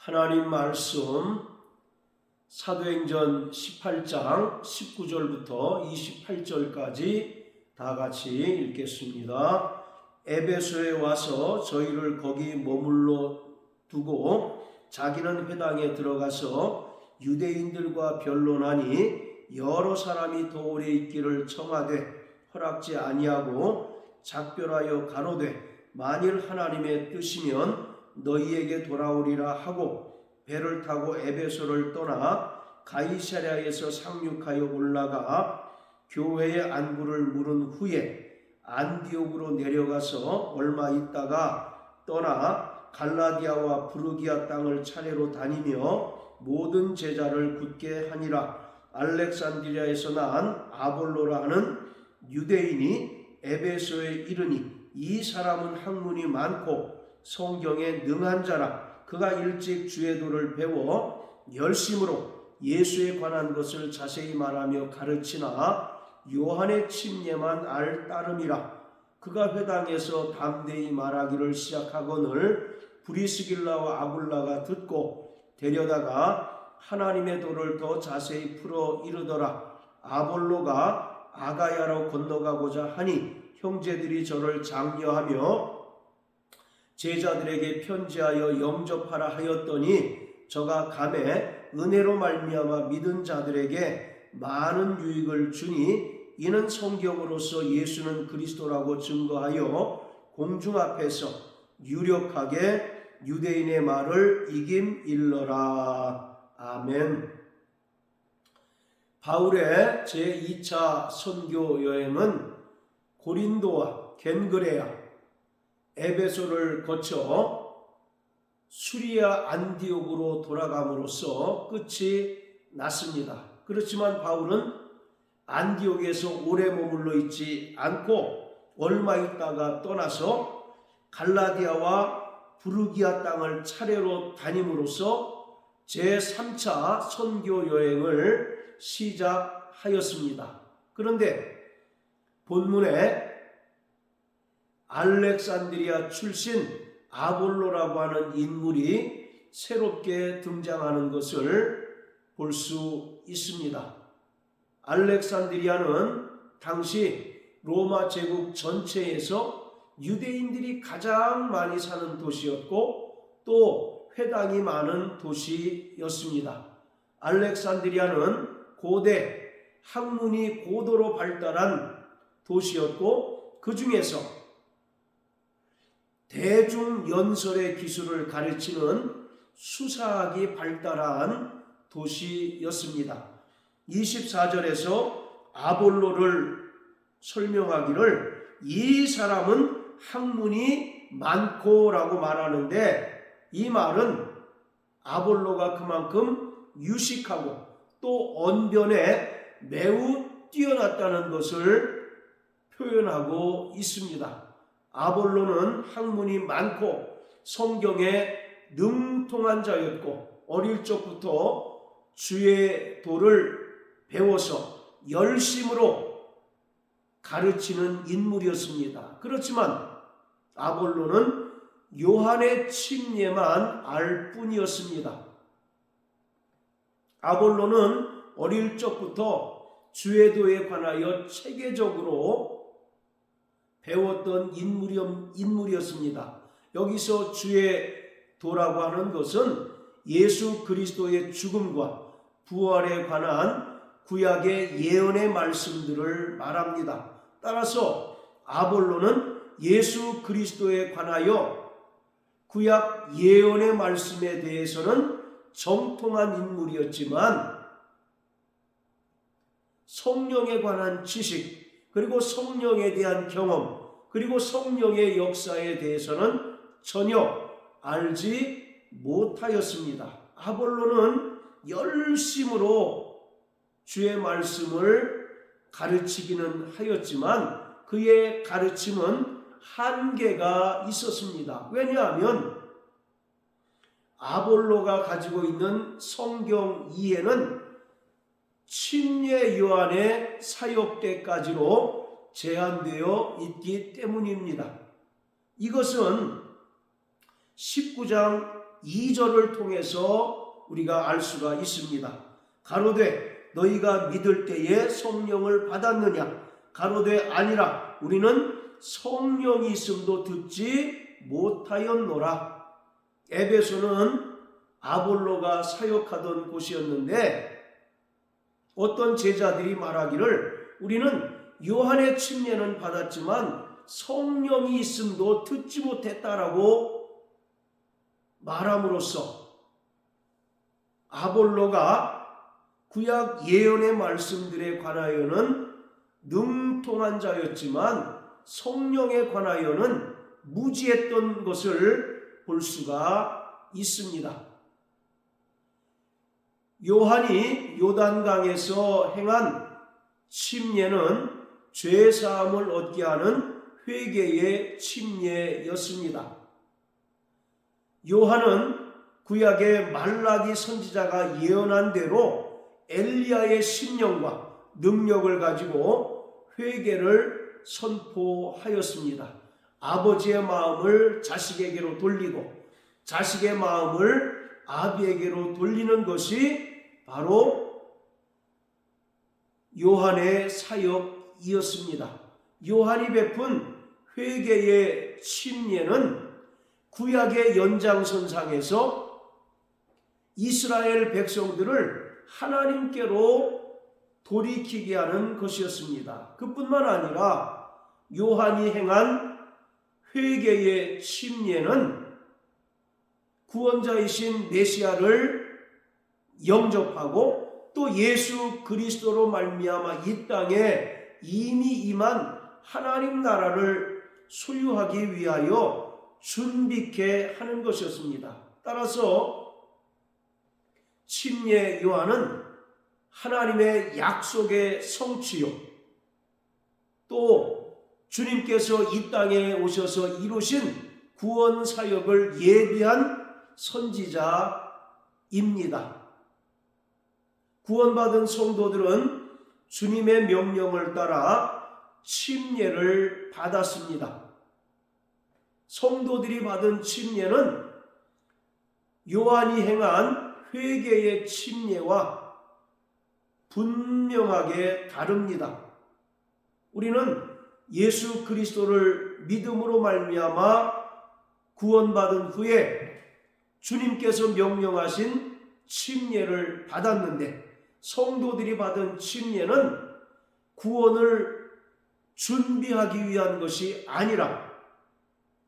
하나님 말씀 사도행전 18장 19절부터 28절까지 다 같이 읽겠습니다. 에베소에 와서 저희를 거기 머물러 두고 자기는 회당에 들어가서 유대인들과 변론하니 여러 사람이 더 오래 있기를 청하되 허락지 아니하고 작별하여 가로되 만일 하나님의 뜻이면 너희에게 돌아오리라 하고 배를 타고 에베소를 떠나 가이사랴에서 상륙하여 올라가 교회의 안부를 물은 후에 안디옥으로 내려가서 얼마 있다가 떠나 갈라디아와 부르기아 땅을 차례로 다니며 모든 제자를 굳게 하니라. 알렉산드리아에서 난 아볼로라 하는 유대인이 에베소에 이르니 이 사람은 학문이 많고 성경에 능한 자라. 그가 일찍 주의 도를 배워 열심으로 예수에 관한 것을 자세히 말하며 가르치나 요한의 침례만 알 따름이라. 그가 회당에서 담대히 말하기를 시작하거늘 브리스길라와 아굴라가 듣고 데려다가 하나님의 도를 더 자세히 풀어 이르더라. 아볼로가 아가야로 건너가고자 하니 형제들이 저를 장려하며 제자들에게 편지하여 영접하라 하였더니 저가 감에 은혜로 말미암아 믿은 자들에게 많은 유익을 주니 이는 성경으로서 예수는 그리스도라고 증거하여 공중 앞에서 유력하게 유대인의 말을 이김일러라. 아멘. 바울의 제2차 선교 여행은 고린도와 겐그레아, 에베소를 거쳐 수리아 안디옥으로 돌아감으로써 끝이 났습니다. 그렇지만 바울은 안디옥에서 오래 머물러 있지 않고 얼마 있다가 떠나서 갈라디아와 부르기아 땅을 차례로 다님으로써 제3차 선교 여행을 시작하였습니다. 그런데 본문에 알렉산드리아 출신 아볼로라고 하는 인물이 새롭게 등장하는 것을 볼 수 있습니다. 알렉산드리아는 당시 로마 제국 전체에서 유대인들이 가장 많이 사는 도시였고 또 회당이 많은 도시였습니다. 알렉산드리아는 고대 학문이 고도로 발달한 도시였고 그 중에서 대중연설의 기술을 가르치는 수사학이 발달한 도시였습니다. 24절에서 아볼로를 설명하기를 이 사람은 학문이 많고라고 말하는데 이 말은 아볼로가 그만큼 유식하고 또 언변에 매우 뛰어났다는 것을 표현하고 있습니다. 아볼로는 학문이 많고 성경에 능통한 자였고 어릴 적부터 주의 도를 배워서 열심으로 가르치는 인물이었습니다. 그렇지만 아볼로는 요한의 침례만 알 뿐이었습니다. 아볼로는 어릴 적부터 주의 도에 관하여 체계적으로 배웠던 인물이었습니다. 여기서 주의 도라고 하는 것은 예수 그리스도의 죽음과 부활에 관한 구약의 예언의 말씀들을 말합니다. 따라서 아볼로는 예수 그리스도에 관하여 구약 예언의 말씀에 대해서는 정통한 인물이었지만 성령에 관한 지식 그리고 성령에 대한 경험 그리고 성령의 역사에 대해서는 전혀 알지 못하였습니다. 아볼로는 열심으로 주의 말씀을 가르치기는 하였지만 그의 가르침은 한계가 있었습니다. 왜냐하면 아볼로가 가지고 있는 성경 이해는 침례 요한의 사역 때까지로 제한되어 있기 때문입니다. 이것은 19장 2절을 통해서 우리가 알 수가 있습니다. 가로되 너희가 믿을 때에 성령을 받았느냐? 가로되 아니라 우리는 성령이 있음도 듣지 못하였노라. 에베소는 아볼로가 사역하던 곳이었는데 어떤 제자들이 말하기를 우리는 요한의 침례는 받았지만 성령이 있음도 듣지 못했다라고 말함으로써 아볼로가 구약 예언의 말씀들에 관하여는 능통한 자였지만 성령에 관하여는 무지했던 것을 볼 수가 있습니다. 요한이 요단강에서 행한 침례는 죄사함을 얻게 하는 회개의 침례였습니다. 요한은 구약의 말라기 선지자가 예언한 대로 엘리야의 심령과 능력을 가지고 회개를 선포하였습니다. 아버지의 마음을 자식에게로 돌리고 자식의 마음을 아비에게로 돌리는 것이 바로 요한의 사역이었습니다. 요한이 베푼 회개의 침례는 구약의 연장선상에서 이스라엘 백성들을 하나님께로 돌이키게 하는 것이었습니다. 그뿐만 아니라 요한이 행한 회개의 침례는 구원자이신 메시아를 영접하고 또 예수 그리스도로 말미암아 이 땅에 이미 임한 하나님 나라를 소유하기 위하여 준비케 하는 것이었습니다. 따라서 침례 요한은 하나님의 약속의 성취요, 또 주님께서 이 땅에 오셔서 이루신 구원 사역을 예비한 선지자입니다. 구원받은 성도들은 주님의 명령을 따라 침례를 받았습니다. 성도들이 받은 침례는 요한이 행한 회개의 침례와 분명하게 다릅니다. 우리는 예수 그리스도를 믿음으로 말미암아 구원받은 후에 주님께서 명령하신 침례를 받았는데 성도들이 받은 침례는 구원을 준비하기 위한 것이 아니라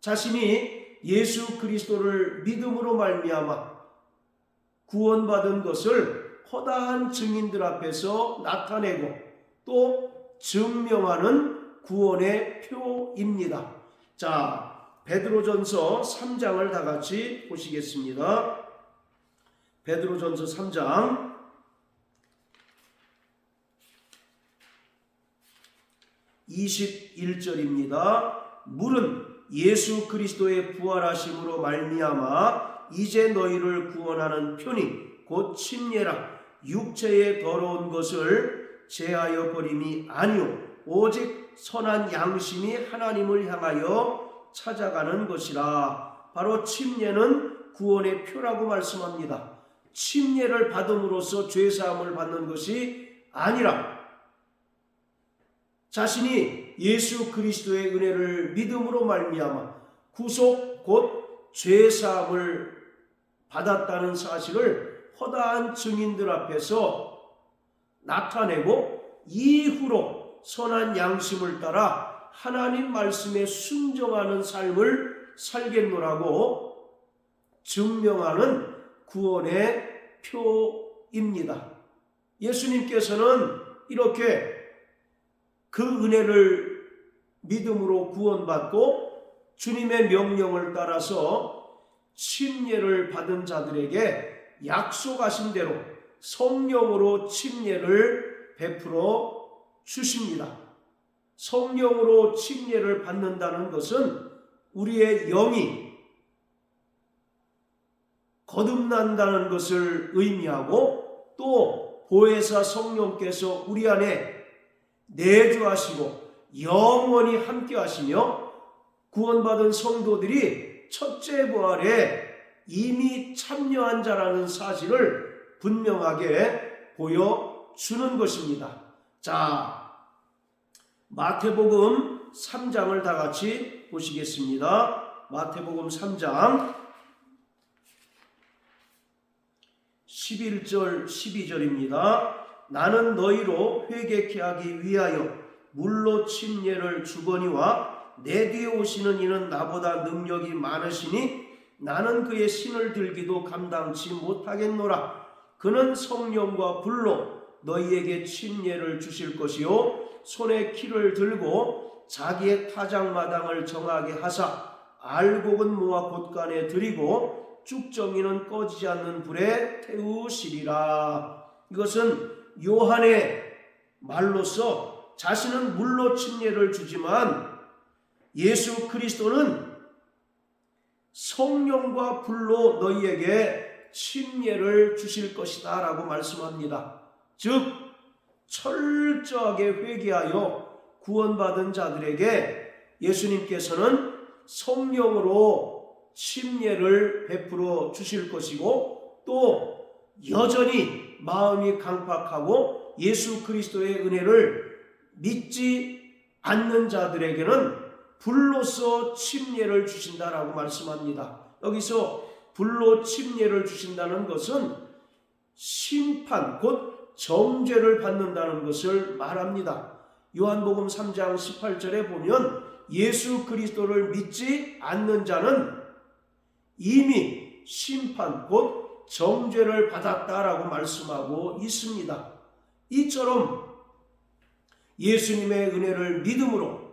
자신이 예수 그리스도를 믿음으로 말미암아 구원받은 것을 허다한 증인들 앞에서 나타내고 또 증명하는 구원의 표입니다. 자, 베드로전서 3장을 다 같이 보시겠습니다. 베드로전서 3장 21절입니다. 물은 예수 그리스도의 부활하심으로 말미암아 이제 너희를 구원하는 편이 곧 침례라. 육체의 더러운 것을 제하여 버림이 아니요 오직 선한 양심이 하나님을 향하여 찾아가는 것이라. 바로 침례는 구원의 표라고 말씀합니다. 침례를 받음으로써 죄사함을 받는 것이 아니라 자신이 예수 그리스도의 은혜를 믿음으로 말미암아 구속 곧 죄사함을 받았다는 사실을 허다한 증인들 앞에서 나타내고 이후로 선한 양심을 따라 하나님 말씀에 순종하는 삶을 살겠노라고 증명하는 구원의 표입니다. 예수님께서는 이렇게 그 은혜를 믿음으로 구원받고 주님의 명령을 따라서 침례를 받은 자들에게 약속하신 대로 성령으로 침례를 베풀어 주십니다. 성령으로 침례를 받는다는 것은 우리의 영이 거듭난다는 것을 의미하고 또 보혜사 성령께서 우리 안에 내주하시고 영원히 함께 하시며 구원받은 성도들이 첫째 부활에 이미 참여한 자라는 사실을 분명하게 보여주는 것입니다. 자, 마태복음 3장을 다 같이 보시겠습니다. 마태복음 3장 11절 12절입니다. 나는 너희로 회개케 하기 위하여 물로 침례를 주거니와 내 뒤에 오시는 이는 나보다 능력이 많으시니 나는 그의 신을 들기도 감당치 못하겠노라. 그는 성령과 불로 너희에게 침례를 주실 것이요 손에 키를 들고 자기의 타작마당을 정하게 하사 알곡은 모아 곳간에 들이고 쭉정이는 꺼지지 않는 불에 태우시리라. 이것은 요한의 말로서 자신은 물로 침례를 주지만 예수 그리스도는 성령과 불로 너희에게 침례를 주실 것이다 라고 말씀합니다. 즉 철저하게 회개하여 구원받은 자들에게 예수님께서는 성령으로 침례를 베풀어 주실 것이고 또 여전히 마음이 강팍하고 예수 그리스도의 은혜를 믿지 않는 자들에게는 불로서 침례를 주신다라고 말씀합니다. 여기서 불로 침례를 주신다는 것은 심판 곧 정죄를 받는다는 것을 말합니다. 요한복음 3장 18절에 보면 예수 그리스도를 믿지 않는 자는 이미 심판 곧 정죄를 받았다라고 말씀하고 있습니다. 이처럼 예수님의 은혜를 믿음으로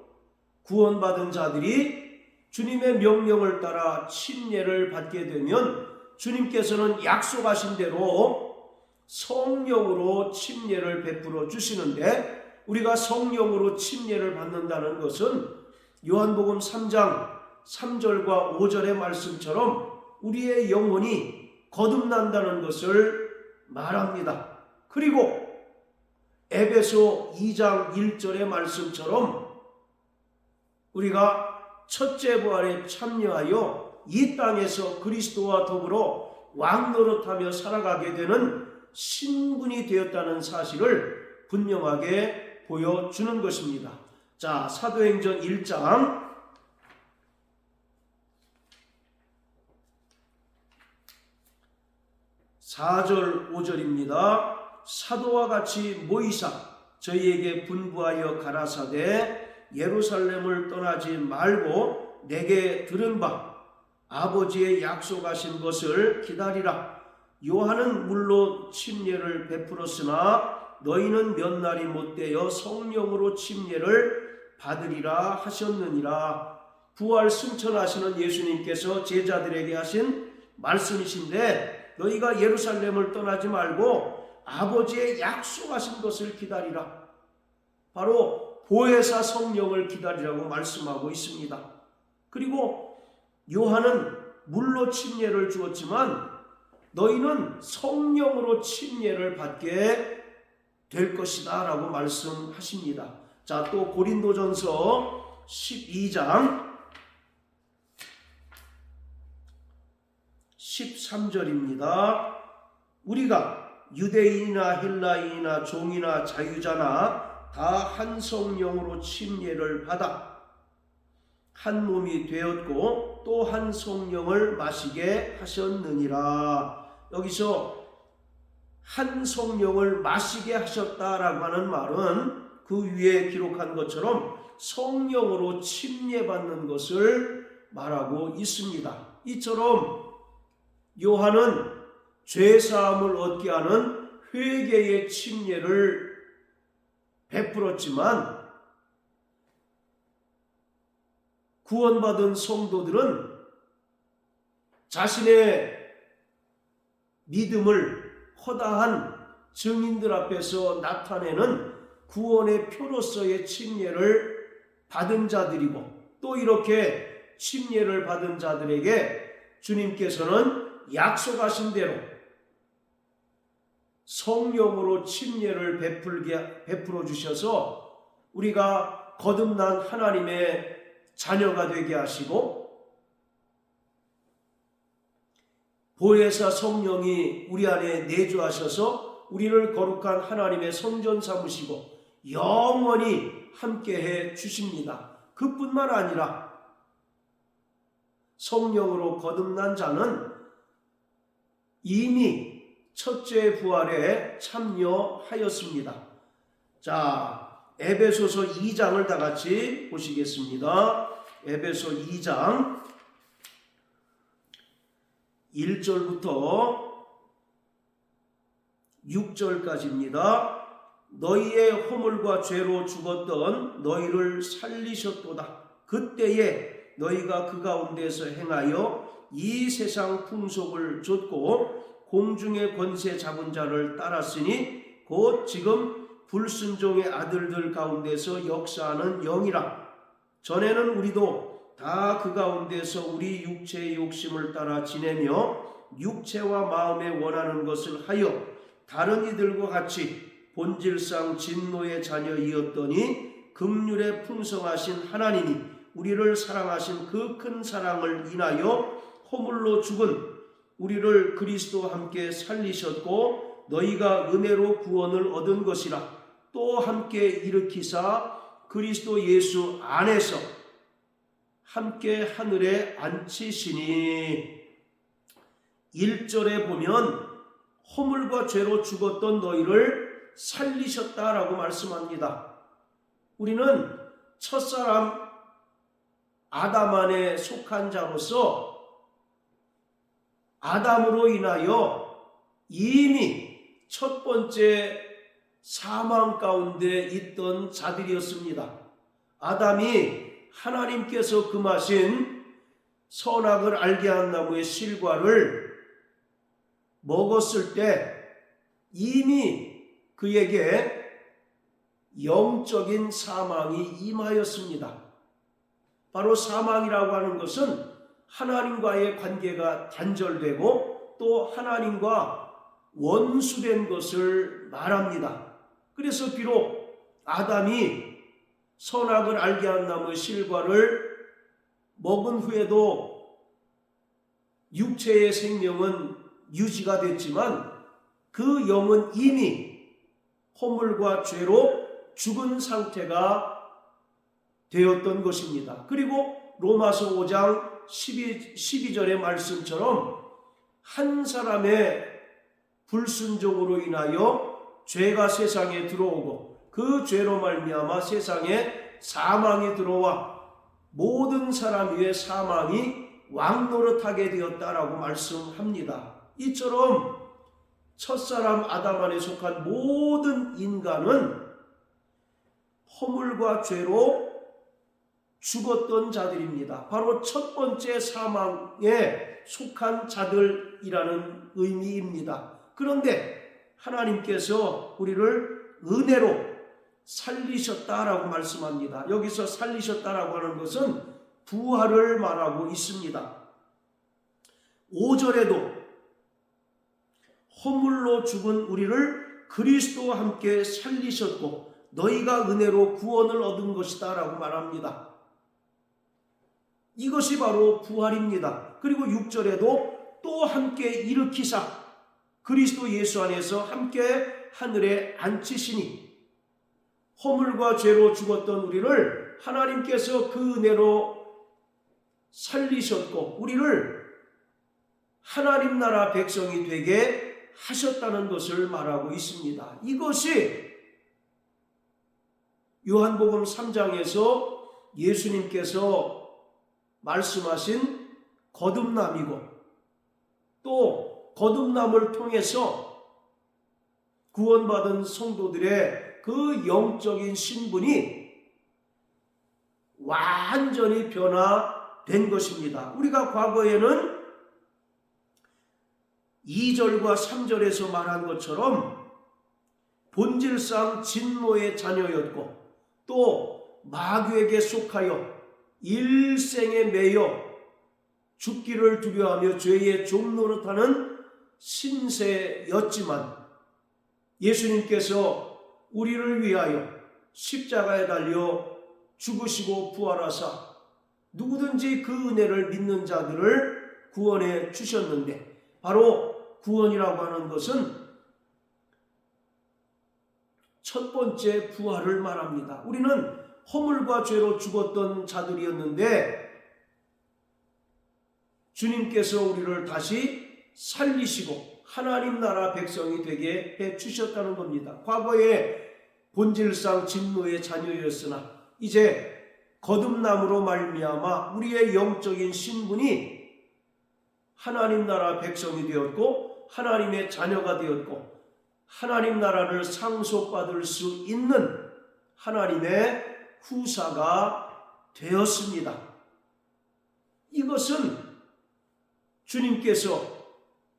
구원받은 자들이 주님의 명령을 따라 침례를 받게 되면 주님께서는 약속하신 대로 성령으로 침례를 베풀어 주시는데 우리가 성령으로 침례를 받는다는 것은 요한복음 3장 3절과 5절의 말씀처럼 우리의 영혼이 거듭난다는 것을 말합니다. 그리고 에베소 2장 1절의 말씀처럼 우리가 첫째 부활에 참여하여 이 땅에서 그리스도와 더불어 왕노릇하며 살아가게 되는 신분이 되었다는 사실을 분명하게 보여주는 것입니다. 자, 사도행전 1장 4절 5절입니다. 사도와 같이 모이사 저희에게 분부하여 가라사대 예루살렘을 떠나지 말고 내게 들은 바 아버지의 약속하신 것을 기다리라. 요한은 물로 침례를 베풀었으나 너희는 몇 날이 못되어 성령으로 침례를 받으리라 하셨느니라. 부활 승천하시는 예수님께서 제자들에게 하신 말씀이신데 너희가 예루살렘을 떠나지 말고 아버지의 약속하신 것을 기다리라. 바로 보혜사 성령을 기다리라고 말씀하고 있습니다. 그리고 요한은 물로 침례를 주었지만 너희는 성령으로 침례를 받게 될 것이다 라고 말씀하십니다. 자, 또 고린도전서 12장 13절입니다. 우리가 유대인이나 헬라인이나 종이나 자유자나 다 한 성령으로 침례를 받아 한 몸이 되었고 또 한 성령을 마시게 하셨느니라. 여기서 한 성령을 마시게 하셨다라고 하는 말은 그 위에 기록한 것처럼 성령으로 침례받는 것을 말하고 있습니다. 이처럼 요한은 죄사함을 얻게 하는 회개의 침례를 베풀었지만 구원받은 성도들은 자신의 믿음을 허다한 증인들 앞에서 나타내는 구원의 표로서의 침례를 받은 자들이고 또 이렇게 침례를 받은 자들에게 주님께서는 약속하신 대로 성령으로 침례를 베풀어 주셔서 우리가 거듭난 하나님의 자녀가 되게 하시고 보혜사 성령이 우리 안에 내주하셔서 우리를 거룩한 하나님의 성전 삼으시고 영원히 함께해 주십니다. 그뿐만 아니라 성령으로 거듭난 자는 이미 첫째 부활에 참여하였습니다. 자, 에베소서 2장을 다 같이 보시겠습니다. 에베소 2장 1절부터 6절까지입니다. 너희의 허물과 죄로 죽었던 너희를 살리셨도다. 그때에 너희가 그 가운데서 행하여 이 세상 풍속을 좇고 공중의 권세 잡은 자를 따랐으니 곧 지금 불순종의 아들들 가운데서 역사하는 영이라. 전에는 우리도 다 그 가운데서 우리 육체의 욕심을 따라 지내며 육체와 마음에 원하는 것을 하여 다른 이들과 같이 본질상 진노의 자녀이었더니 긍휼에 풍성하신 하나님이 우리를 사랑하신 그 큰 사랑을 인하여 허물로 죽은 우리를 그리스도와 함께 살리셨고 너희가 은혜로 구원을 얻은 것이라. 또 함께 일으키사 그리스도 예수 안에서 함께 하늘에 앉히시니. 1절에 보면 허물과 죄로 죽었던 너희를 살리셨다라고 말씀합니다. 우리는 첫사람 아담 안에 속한 자로서 아담으로 인하여 이미 첫 번째 사망 가운데 있던 자들이었습니다. 아담이 하나님께서 금하신 선악을 알게 한 나무의 실과를 먹었을 때 이미 그에게 영적인 사망이 임하였습니다. 바로 사망이라고 하는 것은 하나님과의 관계가 단절되고 또 하나님과 원수된 것을 말합니다. 그래서 비록 아담이 선악을 알게 한 나무의 실과를 먹은 후에도 육체의 생명은 유지가 됐지만 그 영은 이미 허물과 죄로 죽은 상태가 되었던 것입니다. 그리고 로마서 5장 12절의 말씀처럼 한 사람의 불순종으로 인하여 죄가 세상에 들어오고 그 죄로 말미암아 세상에 사망이 들어와 모든 사람 위에 사망이 왕노릇하게 되었다라고 말씀합니다. 이처럼 첫사람 아담 안에 속한 모든 인간은 허물과 죄로 죽었던 자들입니다. 바로 첫 번째 사망에 속한 자들이라는 의미입니다. 그런데 하나님께서 우리를 은혜로 살리셨다라고 말씀합니다. 여기서 살리셨다라고 하는 것은 부활을 말하고 있습니다. 5절에도 허물로 죽은 우리를 그리스도와 함께 살리셨고 너희가 은혜로 구원을 얻은 것이다 라고 말합니다. 이것이 바로 부활입니다. 그리고 6절에도 또 함께 일으키사 그리스도 예수 안에서 함께 하늘에 앉히시니. 허물과 죄로 죽었던 우리를 하나님께서 그 은혜로 살리셨고 우리를 하나님 나라 백성이 되게 하셨다는 것을 말하고 있습니다. 이것이 요한복음 3장에서 예수님께서 말씀하신 거듭남이고 또 거듭남을 통해서 구원받은 성도들의 그 영적인 신분이 완전히 변화된 것입니다. 우리가 과거에는 2절과 3절에서 말한 것처럼 본질상 진노의 자녀였고 또 마귀에게 속하여 일생에 매여 죽기를 두려워하며 죄의 종 노릇하는 신세였지만 예수님께서 우리를 위하여 십자가에 달려 죽으시고 부활하사 누구든지 그 은혜를 믿는 자들을 구원해 주셨는데 바로 구원이라고 하는 것은 첫 번째 부활을 말합니다. 우리는 허물과 죄로 죽었던 자들이었는데 주님께서 우리를 다시 살리시고 하나님 나라 백성이 되게 해주셨다는 겁니다. 과거에 본질상 진노의 자녀였으나 이제 거듭남으로 말미암아 우리의 영적인 신분이 하나님 나라 백성이 되었고 하나님의 자녀가 되었고 하나님 나라를 상속받을 수 있는 하나님의 후사가 되었습니다. 이것은 주님께서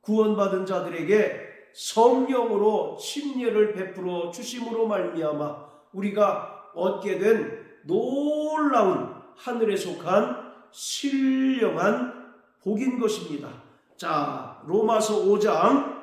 구원받은 자들에게 성령으로 침례를 베풀어 주심으로 말미암아 우리가 얻게 된 놀라운 하늘에 속한 신령한 복인 것입니다. 자, 로마서 5장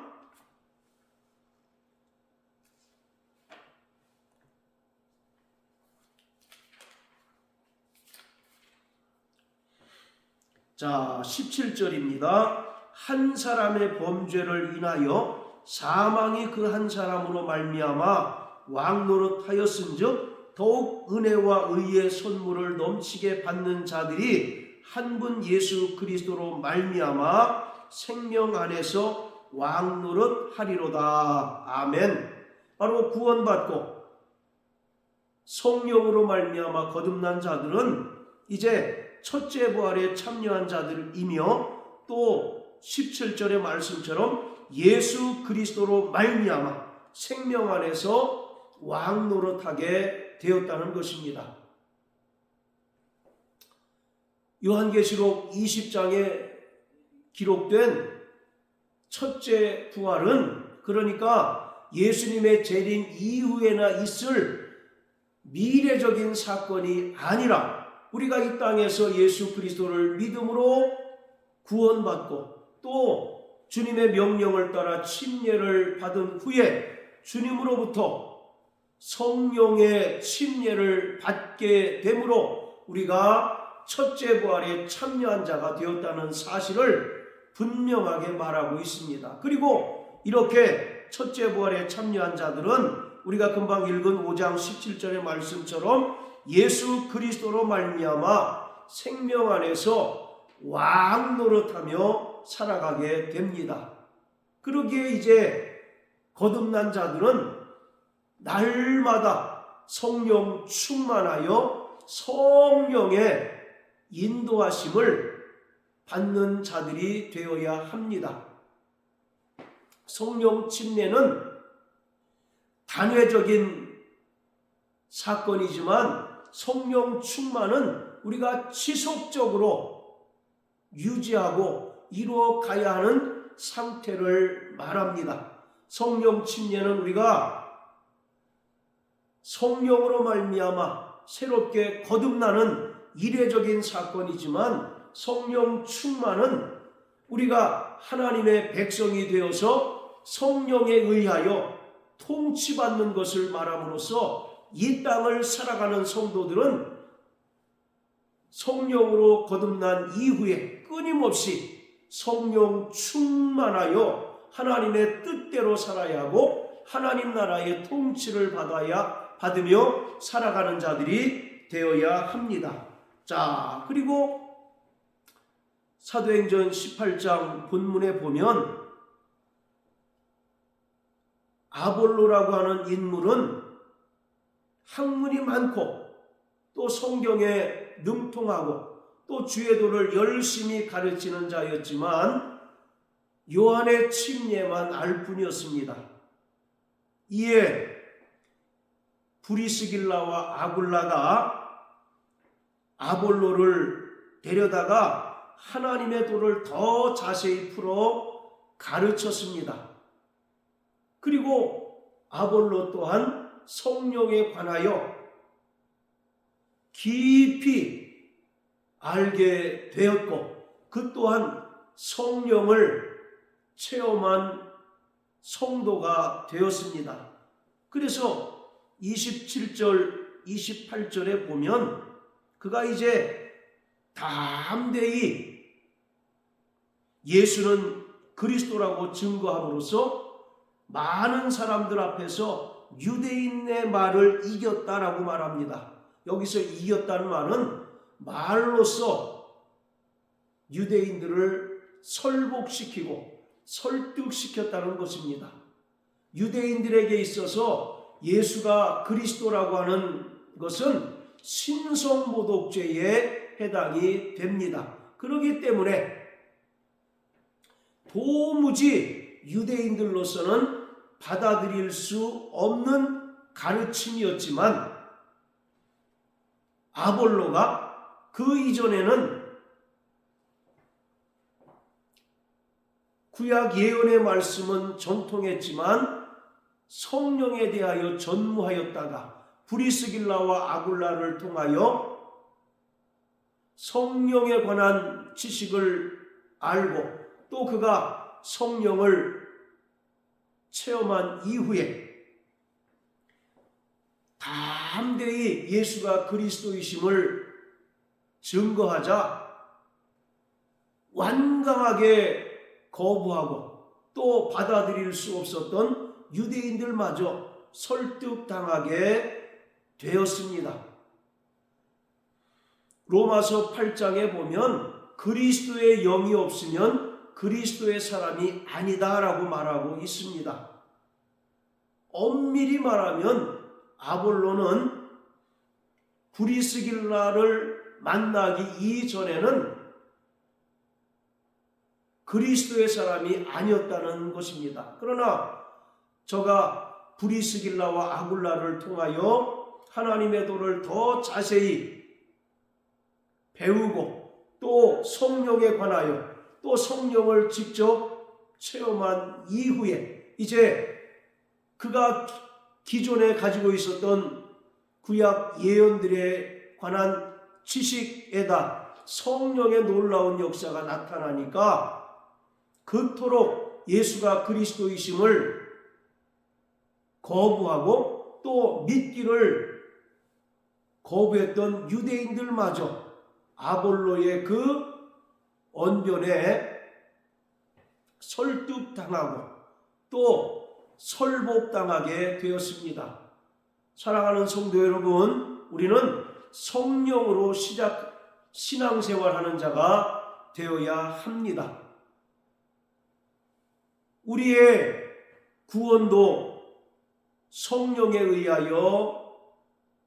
17절입니다. 한 사람의 범죄를 인하여 사망이 그 한 사람으로 말미암아 왕노릇하였은즉 더욱 은혜와 의의 선물을 넘치게 받는 자들이 한 분 예수 그리스도로 말미암아 생명 안에서 왕노릇하리로다. 아멘. 바로 구원받고 성령으로 말미암아 거듭난 자들은 이제 첫째 부활에 참여한 자들이며 또 17절의 말씀처럼 예수 그리스도로 말미암아 생명 안에서 왕노릇하게 되었다는 것입니다. 요한계시록 20장에 기록된 첫째 부활은 그러니까 예수님의 재림 이후에나 있을 미래적인 사건이 아니라 우리가 이 땅에서 예수 그리스도를 믿음으로 구원받고 또 주님의 명령을 따라 침례를 받은 후에 주님으로부터 성령의 침례를 받게 되므로 우리가 첫째 부활에 참여한 자가 되었다는 사실을 분명하게 말하고 있습니다. 그리고 이렇게 첫째 부활에 참여한 자들은 우리가 금방 읽은 5장 17절의 말씀처럼 예수 그리스도로 말미암아 생명 안에서 왕노릇하며 살아가게 됩니다. 그러기에 이제 거듭난 자들은 날마다 성령 충만하여 성령의 인도하심을 받는 자들이 되어야 합니다. 성령 침례는 단회적인 사건이지만 성령 충만은 우리가 지속적으로 유지하고 이루어 가야 하는 상태를 말합니다. 성령 침례는 우리가 성령으로 말미암아 새롭게 거듭나는 이례적인 사건이지만 성령 충만은 우리가 하나님의 백성이 되어서 성령에 의하여 통치받는 것을 말함으로써 이 땅을 살아가는 성도들은 성령으로 거듭난 이후에 끊임없이 성령 충만하여 하나님의 뜻대로 살아야 하고 하나님 나라의 통치를 받으며 살아가는 자들이 되어야 합니다. 자, 그리고 사도행전 18장 본문에 보면 아볼로라고 하는 인물은 학문이 많고 또 성경에 능통하고 또 주의 도를 열심히 가르치는 자였지만 요한의 침례만 알 뿐이었습니다. 이에 브리스길라와 아굴라가 아볼로를 데려다가 하나님의 도를 더 자세히 풀어 가르쳤습니다. 그리고 아볼로 또한 성령에 관하여 깊이 알게 되었고 그 또한 성령을 체험한 성도가 되었습니다. 그래서 27절 28절에 보면 그가 이제 담대히 예수는 그리스도라고 증거함으로써 많은 사람들 앞에서 유대인의 말을 이겼다라고 말합니다. 여기서 이겼다는 말은 말로써 유대인들을 설복시키고 설득시켰다는 것입니다. 유대인들에게 있어서 예수가 그리스도라고 하는 것은 신성모독죄에 해당이 됩니다. 그렇기 때문에 도무지 유대인들로서는 받아들일 수 없는 가르침이었지만 아볼로가 그 이전에는 구약 예언의 말씀은 정통했지만 성령에 대하여 전무하였다가 브리스길라와 아굴라를 통하여 성령에 관한 지식을 알고 또 그가 성령을 체험한 이후에 담대히 예수가 그리스도이심을 증거하자 완강하게 거부하고 또 받아들일 수 없었던 유대인들마저 설득당하게 되었습니다. 로마서 8장에 보면 그리스도의 영이 없으면 그리스도의 사람이 아니다라고 말하고 있습니다. 엄밀히 말하면 아볼로는 브리스길라를 만나기 이전에는 그리스도의 사람이 아니었다는 것입니다. 그러나 저가 브리스길라와 아굴라를 통하여 하나님의 도를 더 자세히 배우고 또 성령에 관하여 또 성령을 직접 체험한 이후에 이제 그가 기존에 가지고 있었던 구약 예언들에 관한 지식에다 성령의 놀라운 역사가 나타나니까 그토록 예수가 그리스도이심을 거부하고 또 믿기를 거부했던 유대인들마저 아볼로의 그 언변에 설득당하고 또 설복당하게 되었습니다. 사랑하는 성도 여러분, 우리는 성령으로 신앙생활하는 자가 되어야 합니다. 우리의 구원도 성령에 의하여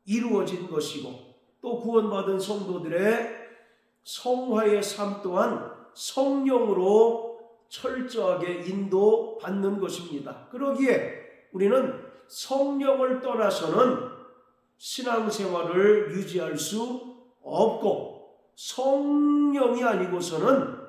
이루어진 것이고 또 구원받은 성도들의 성화의 삶 또한 성령으로 철저하게 인도받는 것입니다. 그러기에 우리는 성령을 떠나서는 신앙생활을 유지할 수 없고 성령이 아니고서는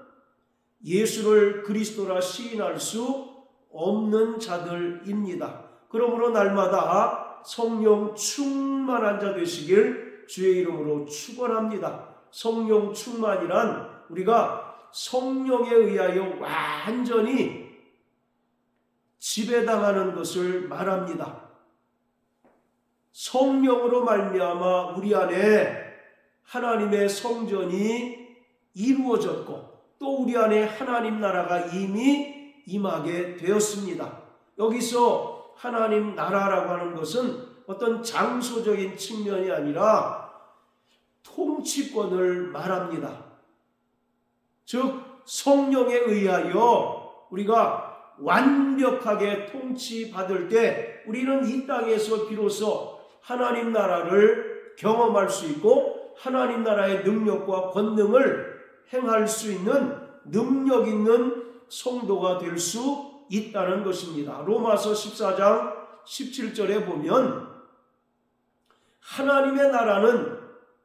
예수를 그리스도라 시인할 수 없는 자들입니다. 그러므로 날마다 성령 충만한 자 되시길 주의 이름으로 축원합니다. 성령 충만이란 우리가 성령에 의하여 완전히 지배당하는 것을 말합니다. 성령으로 말미암아 우리 안에 하나님의 성전이 이루어졌고 또 우리 안에 하나님 나라가 이미 임하게 되었습니다. 여기서 하나님 나라라고 하는 것은 어떤 장소적인 측면이 아니라 통치권을 말합니다. 즉 성령에 의하여 우리가 완벽하게 통치받을 때 우리는 이 땅에서 비로소 하나님 나라를 경험할 수 있고 하나님 나라의 능력과 권능을 행할 수 있는 능력 있는 성도가 될 수 있다는 것입니다. 로마서 14장 17절에 보면 하나님의 나라는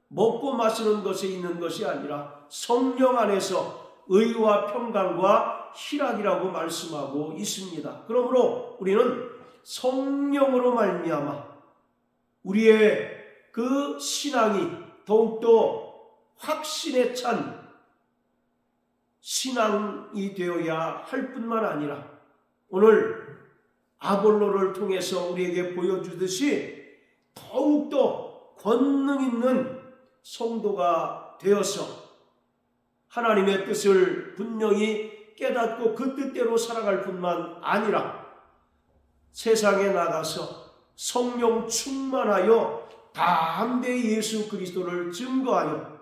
먹고 마시는 것에 있는 것이 아니라 성령 안에서 의와 평강과 희락이라고 말씀하고 있습니다. 그러므로 우리는 성령으로 말미암아 우리의 그 신앙이 더욱더 확신에 찬 신앙이 되어야 할 뿐만 아니라 오늘 아볼로를 통해서 우리에게 보여주듯이 더욱더 권능 있는 성도가 되어서 하나님의 뜻을 분명히 깨닫고 그 뜻대로 살아갈 뿐만 아니라 세상에 나가서 성령 충만하여 담대히 예수 그리스도를 증거하여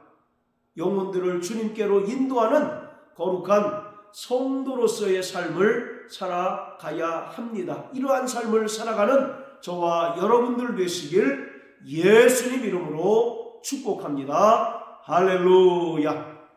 영혼들을 주님께로 인도하는 거룩한 성도로서의 삶을 살아가야 합니다. 이러한 삶을 살아가는 저와 여러분들 되시길 예수님 이름으로 축복합니다. 할렐루야.